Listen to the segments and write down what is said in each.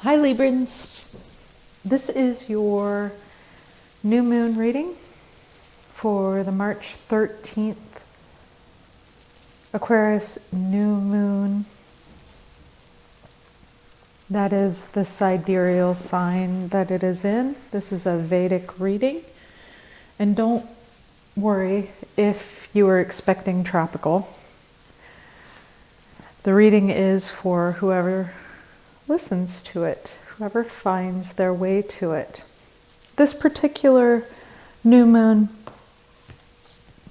Hi Librans, this is your new moon reading for the March 13th Aquarius new moon. That is the sidereal sign that it is in. This is a Vedic reading. And don't worry if you were expecting tropical. The reading is for whoever listens to it, whoever finds their way to it. This particular new moon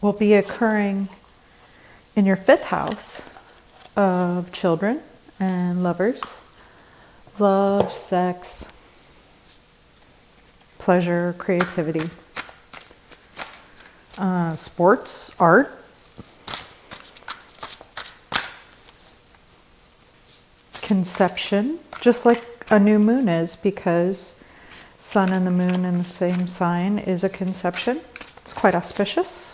will be occurring in your 5th house of children and lovers, love, sex, pleasure, creativity, sports, art, conception, just like a new moon is, because sun and the moon in the same sign is a conception. It's quite auspicious.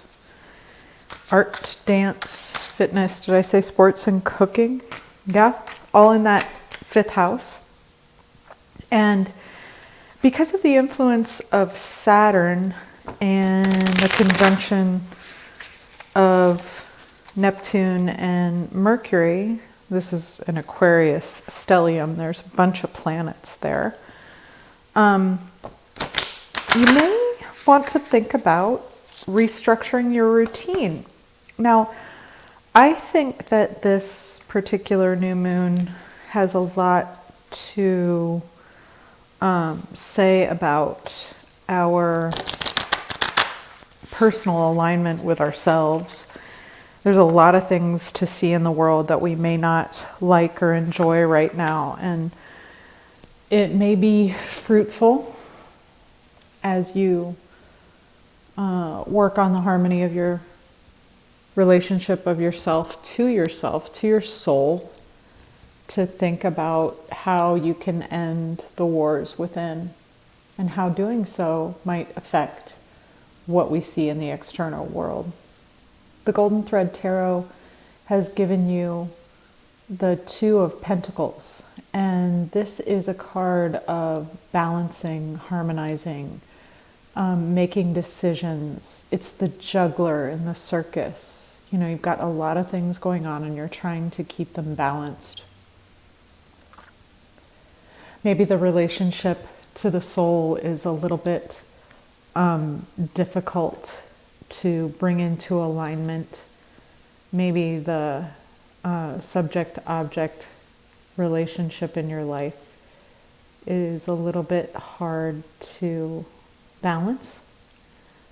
Art, dance, fitness, did I say sports and cooking? Yeah, all in that 5th house. And because of the influence of Saturn and the conjunction of Neptune and Mercury, this is an Aquarius stellium. There's a bunch of planets there. You may want to think about restructuring your routine. Now, I think that this particular new moon has a lot to say about our personal alignment with ourselves. There's a lot of things to see in the world that we may not like or enjoy right now. And it may be fruitful as you work on the harmony of your relationship of yourself, to your soul, to think about how you can end the wars within and how doing so might affect what we see in the external world. The Golden Thread Tarot has given you the 2 of Pentacles, and this is a card of balancing, harmonizing, making decisions. It's the juggler in the circus. You know, you've got a lot of things going on and you're trying to keep them balanced. Maybe the relationship to the soul is a little bit difficult to bring into alignment. Maybe the subject-object relationship in your life is a little bit hard to balance.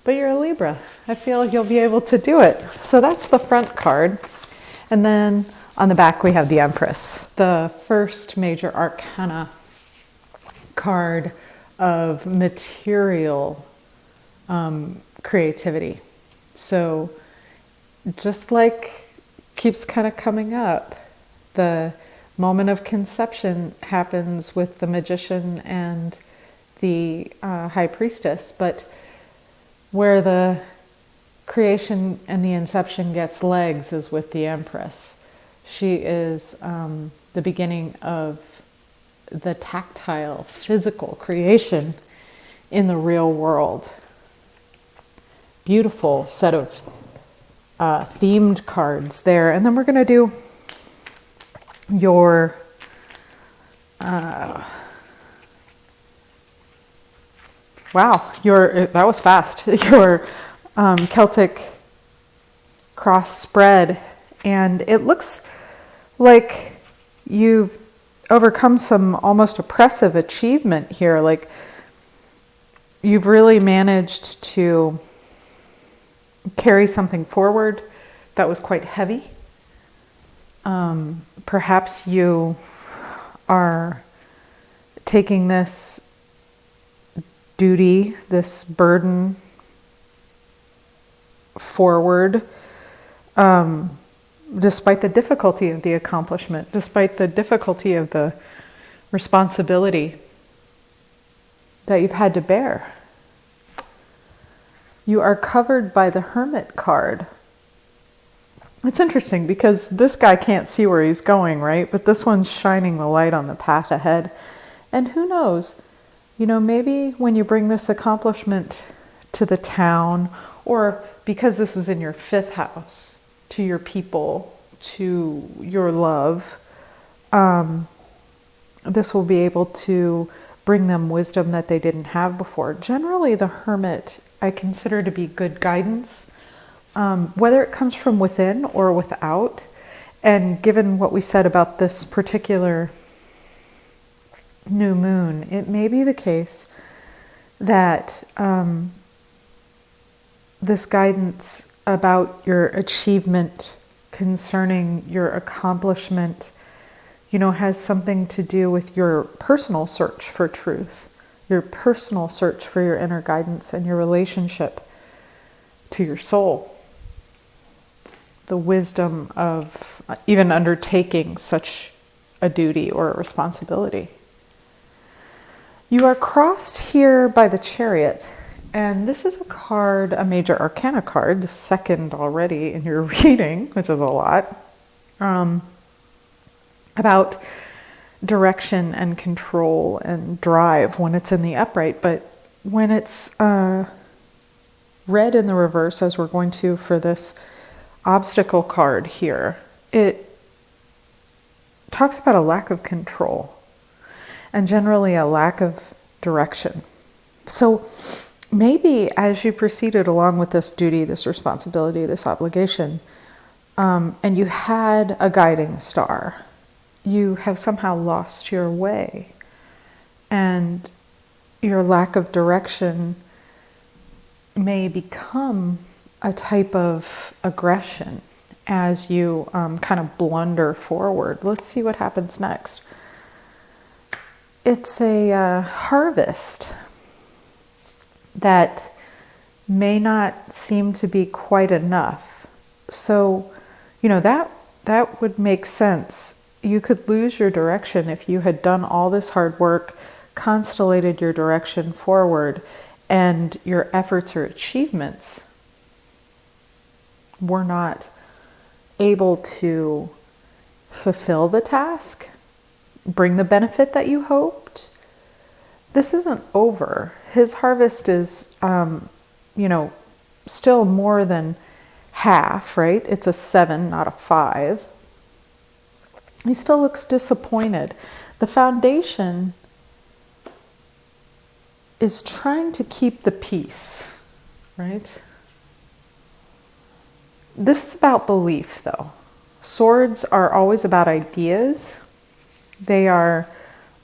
But you're a Libra. I feel you'll be able to do it. So that's the front card. And then on the back we have the Empress, the first major arcana card of material creativity. So just like keeps kind of coming up, the moment of conception happens with the Magician and the High Priestess, but where the creation and the inception gets legs is with the Empress. She is the beginning of the tactile, physical creation in the real world. Beautiful set of themed cards there. And then we're going to do your that was fast. Your Celtic cross spread, and it looks like you've overcome some almost oppressive achievement here. Like you've really managed to carry something forward that was quite heavy. Perhaps you are taking this duty, this burden forward, despite the difficulty of the accomplishment, despite the difficulty of the responsibility that you've had to bear. You are covered by the Hermit card. It's interesting because this guy can't see where he's going, right? But this one's shining the light on the path ahead. And who knows, maybe when you bring this accomplishment to the town, or because this is in your 5th house, to your people, to your love, this will be able to bring them wisdom that they didn't have before. Generally, the Hermit I consider to be good guidance, whether it comes from within or without. And given what we said about this particular new moon, it may be the case that this guidance about your achievement concerning your accomplishment, has something to do with your personal search for truth, your personal search for your inner guidance and your relationship to your soul. The wisdom of even undertaking such a duty or a responsibility. You are crossed here by the Chariot, and this is a card, a major arcana card, the 2nd already in your reading, which is a lot, about direction and control and drive when it's in the upright. But when it's read in the reverse, as we're going to for this obstacle card here, it talks about a lack of control and generally a lack of direction. So maybe as you proceeded along with this duty, this responsibility, this obligation, and you had a guiding star, you have somehow lost your way, and your lack of direction may become a type of aggression as you kind of blunder forward. Let's see what happens next. It's a harvest that may not seem to be quite enough. So, that would make sense. You could lose your direction if you had done all this hard work, constellated your direction forward, and your efforts or achievements were not able to fulfill the task, bring the benefit that you hoped. This isn't over. His harvest is, still more than half, right? It's a 7, not a 5. He still looks disappointed. The foundation is trying to keep the peace, right? This is about belief, though. Swords are always about ideas. They are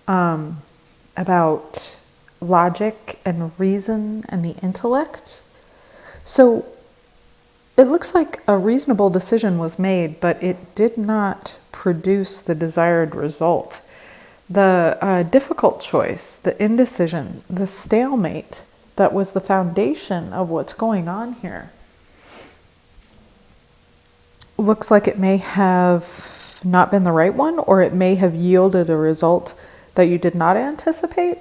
about logic and reason and the intellect. So it looks like a reasonable decision was made, but it did not produce the desired result. The difficult choice, the indecision, the stalemate that was the foundation of what's going on here looks like it may have not been the right one, or it may have yielded a result that you did not anticipate.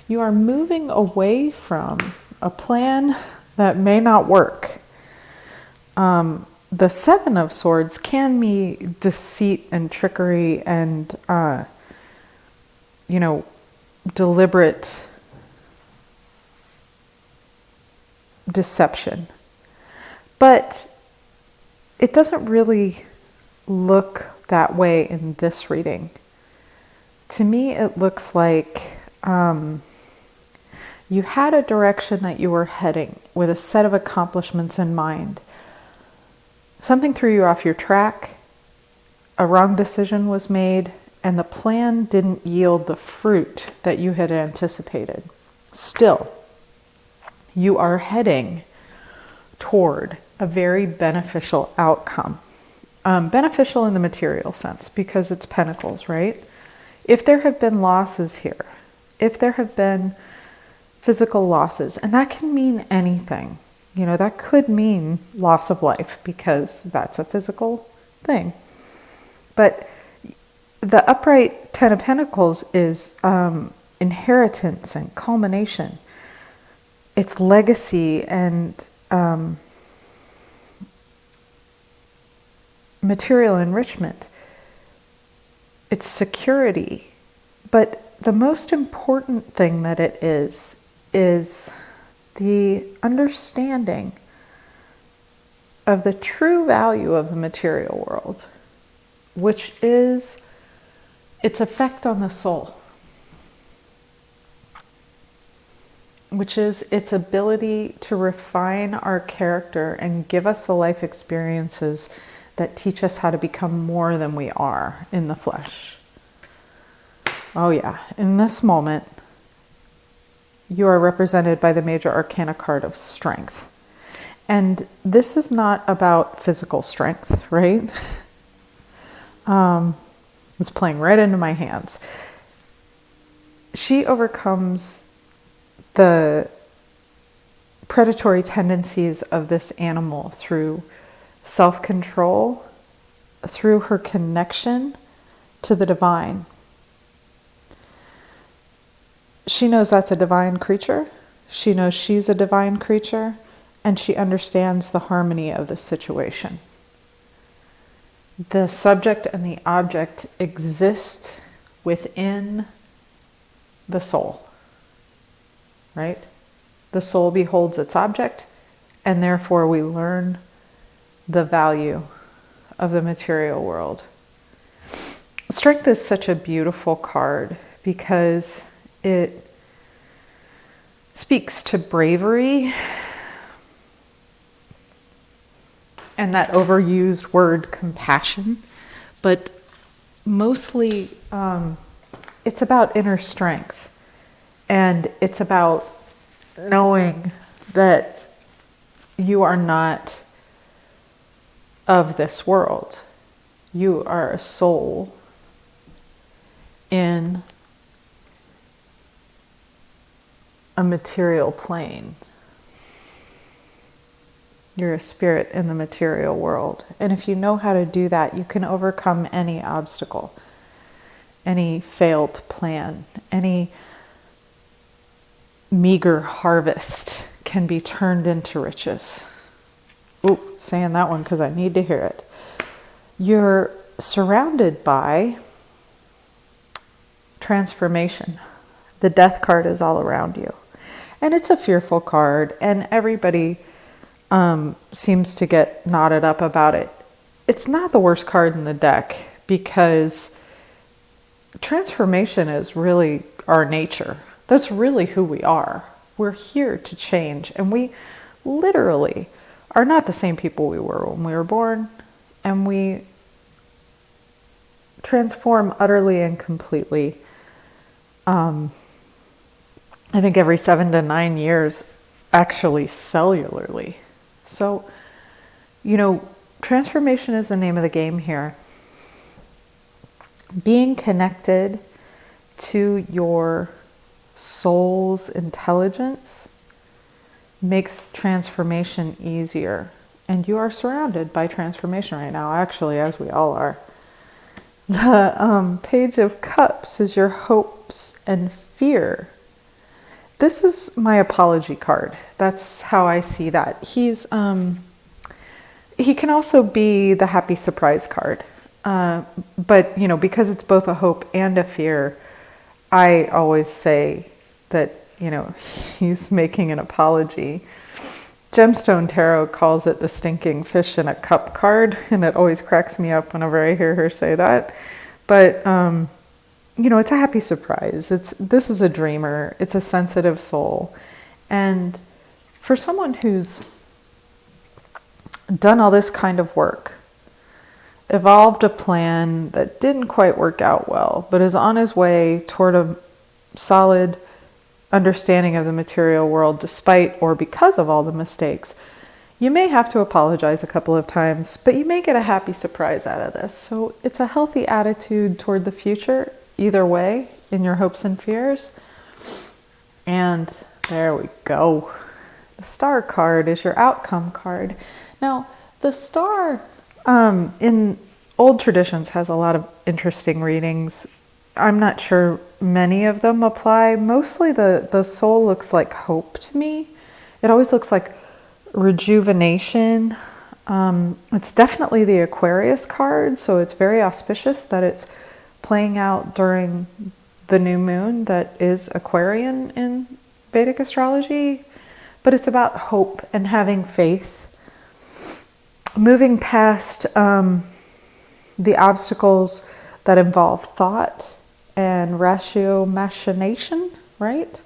You are moving away from a plan that may not work. The 7 of Swords can be deceit and trickery and, deliberate deception. But it doesn't really look that way in this reading. To me, it looks like you had a direction that you were heading with a set of accomplishments in mind. Something threw you off your track, a wrong decision was made, and the plan didn't yield the fruit that you had anticipated. Still, you are heading toward a very beneficial outcome. Beneficial in the material sense, because it's pentacles, right? If there have been losses here, if there have been physical losses, and that can mean anything. That could mean loss of life, because that's a physical thing. But the upright 10 of Pentacles is inheritance and culmination. It's legacy and material enrichment. It's security. But the most important thing that it is the understanding of the true value of the material world, which is its effect on the soul, which is its ability to refine our character and give us the life experiences that teach us how to become more than we are in the flesh. Oh yeah, in this moment, you are represented by the major arcana card of strength. And this is not about physical strength, right? It's playing right into my hands. She overcomes the predatory tendencies of this animal through self-control, through her connection to the divine. She knows that's a divine creature. She knows she's a divine creature, and she understands the harmony of the situation. The subject and the object exist within the soul, right? The soul beholds its object, and therefore we learn the value of the material world. Strength is such a beautiful card because it speaks to bravery and that overused word compassion, but mostly it's about inner strength, and it's about knowing that you are not of this world. You are a soul in a material plane. You're a spirit in the material world. And if you know how to do that, you can overcome any obstacle, any failed plan, any meager harvest can be turned into riches. Ooh, saying that one because I need to hear it. You're surrounded by transformation. The death card is all around you. And it's a fearful card, and everybody seems to get knotted up about it. It's not the worst card in the deck because transformation is really our nature. That's really who we are. We're here to change, and we literally are not the same people we were when we were born, and we transform utterly and completely. I think every 7 to 9 years, actually cellularly. So, transformation is the name of the game here. Being connected to your soul's intelligence makes transformation easier. And you are surrounded by transformation right now, actually, as we all are. The Page of Cups is your hopes and fear. This is my apology card. That's how I see that. He can also be the happy surprise card. But, because it's both a hope and a fear, I always say that, he's making an apology. Gemstone Tarot calls it the stinking fish in a cup card, and it always cracks me up whenever I hear her say that. But, it's a happy surprise. This is a dreamer. It's a sensitive soul. And for someone who's done all this kind of work, evolved a plan that didn't quite work out well, but is on his way toward a solid understanding of the material world despite or because of all the mistakes, you may have to apologize a couple of times, but you may get a happy surprise out of this. So it's a healthy attitude toward the future, either way, in your hopes and fears. And there we go. The star card is your outcome card. Now, the star in old traditions has a lot of interesting readings. I'm not sure many of them apply. Mostly the soul looks like hope to me. It always looks like rejuvenation. It's definitely the Aquarius card, so it's very auspicious that it's playing out during the new moon that is Aquarian in Vedic astrology, but it's about hope and having faith, moving past the obstacles that involve thought and ratio machination, right?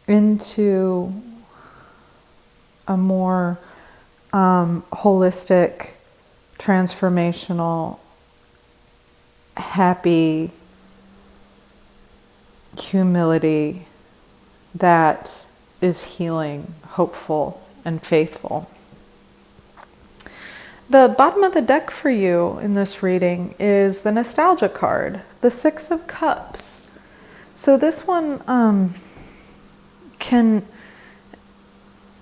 Into a more holistic, transformational, happy humility that is healing, hopeful, and faithful. The bottom of the deck for you in this reading is the nostalgia card, the Six of Cups. So this one can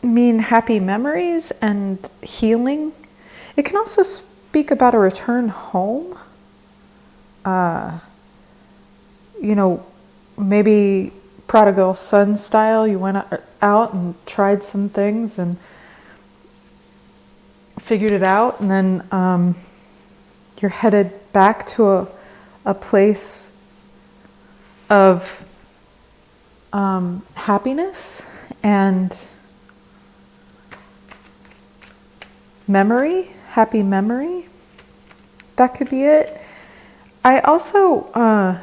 mean happy memories and healing. It can also speak about a return home. Maybe prodigal son style. You went out and tried some things and figured it out, and then you're headed back to a place of happiness and memory, happy memory. That could be it. I also,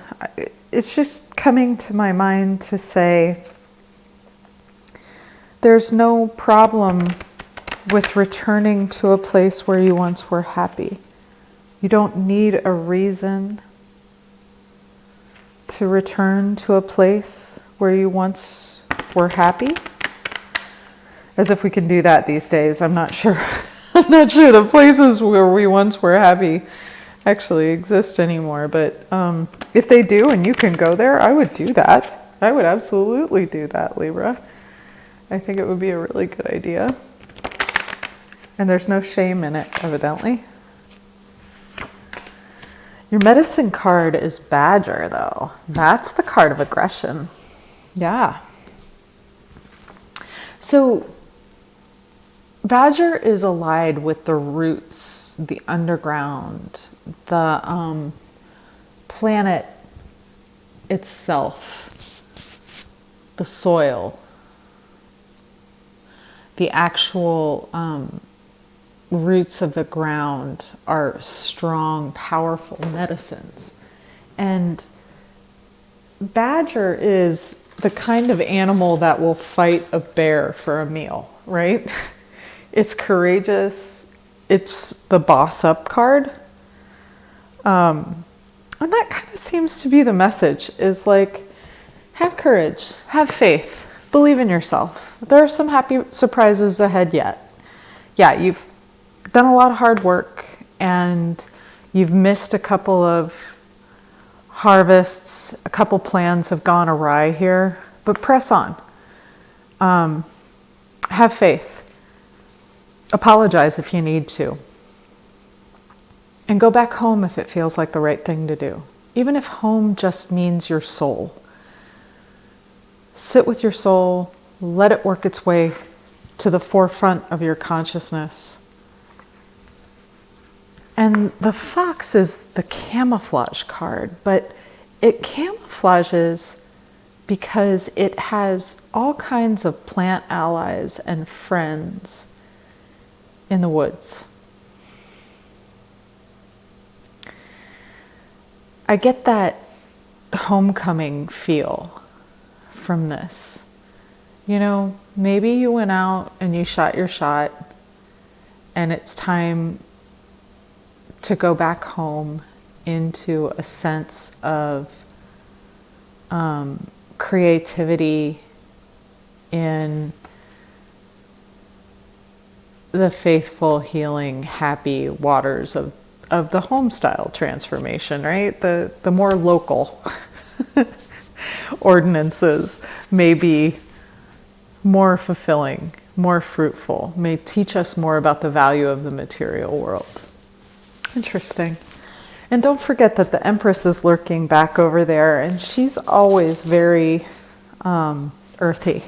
it's just coming to my mind to say there's no problem with returning to a place where you once were happy. You don't need a reason to return to a place where you once were happy. As if we can do that these days. I'm not sure. I'm not sure the places where we once were happy actually exist anymore. But if they do and you can go there, I would do that. I would absolutely do that, Libra. I think it would be a really good idea. And there's no shame in it, evidently. Your medicine card is Badger, though. That's the card of aggression. Yeah. So Badger is allied with the roots, the underground, the planet itself, the soil, the actual roots of the ground are strong, powerful medicines. And Badger is the kind of animal that will fight a bear for a meal, right? It's courageous. It's the boss up card. And that kind of seems to be the message, is like, have courage, have faith, believe in yourself. There are some happy surprises ahead yet. Yeah, you've done a lot of hard work and you've missed a couple of harvests, a couple plans have gone awry here, but press on. Have faith. Apologize if you need to. And go back home if it feels like the right thing to do. Even if home just means your soul. Sit with your soul, let it work its way to the forefront of your consciousness. And the fox is the camouflage card, but it camouflages because it has all kinds of plant allies and friends in the woods. I get that homecoming feel from this. You know, maybe you went out and you shot your shot and it's time to go back home into a sense of creativity in the faithful, healing, happy waters of the home style transformation, right? The more local ordinances may be more fulfilling, more fruitful, may teach us more about the value of the material world. Interesting. And don't forget that the Empress is lurking back over there, and she's always very earthy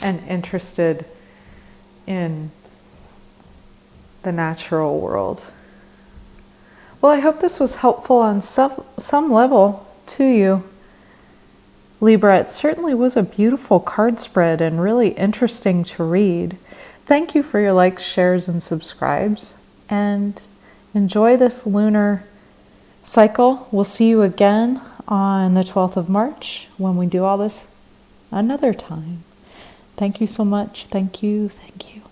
and interested in the natural world. Well, I hope this was helpful on some level. to you. Libra, it certainly was a beautiful card spread and really interesting to read. Thank you for your likes, shares, and subscribes. And enjoy this lunar cycle. We'll see you again on the 12th of March when we do all this another time. Thank you so much. Thank you. Thank you.